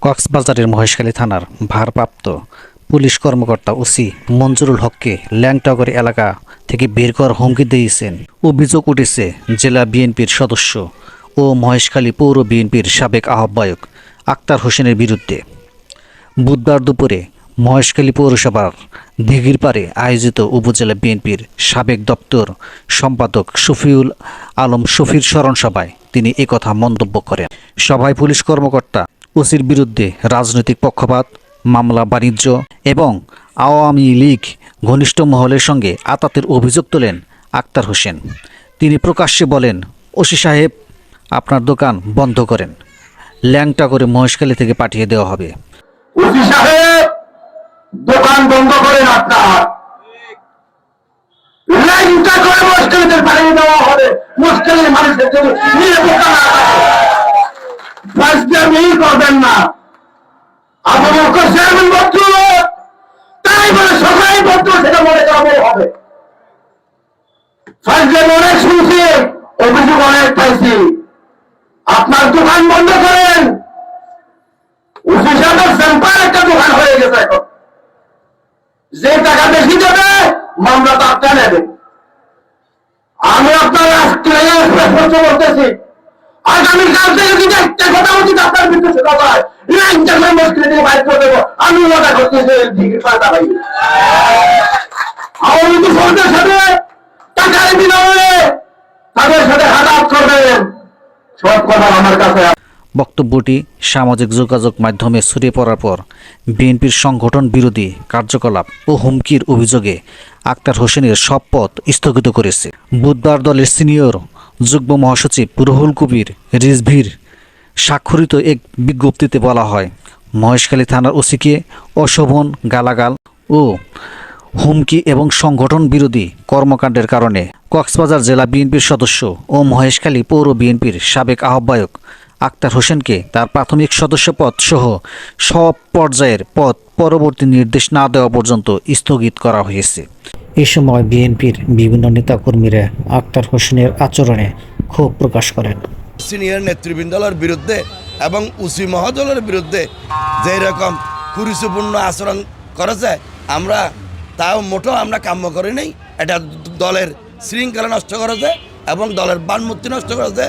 কক্সবাজারের মহেশখালী থানার ভারপ্রাপ্ত পুলিশ কর্মকর্তা ওসি মঞ্জুরুল হককে ল্যাংটগর এলাকা থেকে বের করার হুমকি দিয়েছেন। অভিযোগ উঠেছে জেলা বিএনপির সদস্য ও মহেশখালী পৌর বিএনপির সাবেক আহ্বায়ক আক্তার হোসেনের বিরুদ্ধে। বুধবার দুপুরে মহেশখালী পৌরসভার দিঘিরপাড়ে আয়োজিত উপজেলা বিএনপির সাবেক দপ্তর সম্পাদক শফিউল আলম শফির স্মরণ সভায় তিনি একথা মন্তব্য করেন। সভায় পুলিশ কর্মকর্তা ওসির বিরুদ্ধে রাজনৈতিক পক্ষপাত, মামলা বাণিজ্য এবং আওয়ামী লীগ ঘনিষ্ঠ মহলের সঙ্গে আতাতের অভিযোগ তোলেন আক্তার হোসেন। তিনি প্রকাশ্যে বলেন, ওসি সাহেব, আপনার দোকান বন্ধ করেন, ল্যাংটা করে মহেশখালী থেকে পাঠিয়ে দেওয়া হবে। ওসি সাহেব, দোকান বন্ধ করেন, আপনার ল্যাংটা করে মহেশখালীতে পাঠিয়ে দেওয়া হবে। মহেশখালীর মানুষের জন্য করবেন না। আবু বকর চেয়ারম্যান ভদ্রলোক, তাই বলে সবাই ভদ্র সেটা মনে করা হবে। ফাজলামি অনেক শুনছি, অভিযোগ অনেক পাইছি। আপনার দোকান বন্ধ করেন। ওসি সাহেবের সেম্পার একটা দোকান হয়ে গেছে। এখন যে টাকা বেশি দেবে মামলা তো আপনার নেবে। আমি আপনার রাষ্ট্রীয় বলতেছি, আগামীকাল থেকে যদি একটা কথা উচিত আপনার বিরুদ্ধে সেটা হয়, বাইর করে দেবো। আমি মজা করতেছি আওয়ামী লীগ সরকারের সাথে টাকার বিনিময়ে তাদের সাথে হাতাহাত করবেন। সব কথা আমার কাছে। বক্তব্যটি সামাজিক যোগাযোগ মাধ্যমে ছড়িয়ে পড়ার পর বিএনপির সংগঠন বিরোধী কার্যকলাপ ও হুমকির অভিযোগে আক্তার হোসেনের সব পদ স্থগিত করেছে। বুধবার দলের সিনিয়র যুগ্ম মহাসচিব রুহুল কবির রিজভির স্বাক্ষরিত এক বিজ্ঞপ্তিতে বলা হয়, মহেশখালী থানার ওসিকে অশোভন গালাগাল ও হুমকি এবং সংগঠন বিরোধী কর্মকাণ্ডের কারণে কক্সবাজার জেলা বিএনপির সদস্য ও মহেশখালী পৌর বিএনপির সাবেক আহ্বায়ক আক্তার হোসেনকে তার প্রাথমিক সদস্যপদ সহ সব পর্যায়ের পদ পরবর্তী নির্দেশ না দেওয়া পর্যন্ত স্থগিত করা হয়েছে। এই সময় বিএনপির বিভিন্ন নেতাকর্মীরা আক্তার হোসেনের আচরণে ক্ষোভ প্রকাশ করেন। সিনিয়র নেতৃবৃন্দর বিরুদ্ধে এবং ওসি মহোদয়ের বিরুদ্ধে যে রকম কুরুচিপূর্ণ আচরণ করেছে, আমরা তাও মোটেও আমরা কাম্য করি নাই। এটা দলের শৃঙ্খলা নষ্ট করেছে এবং দলের বানমূর্তি নষ্ট করেছে।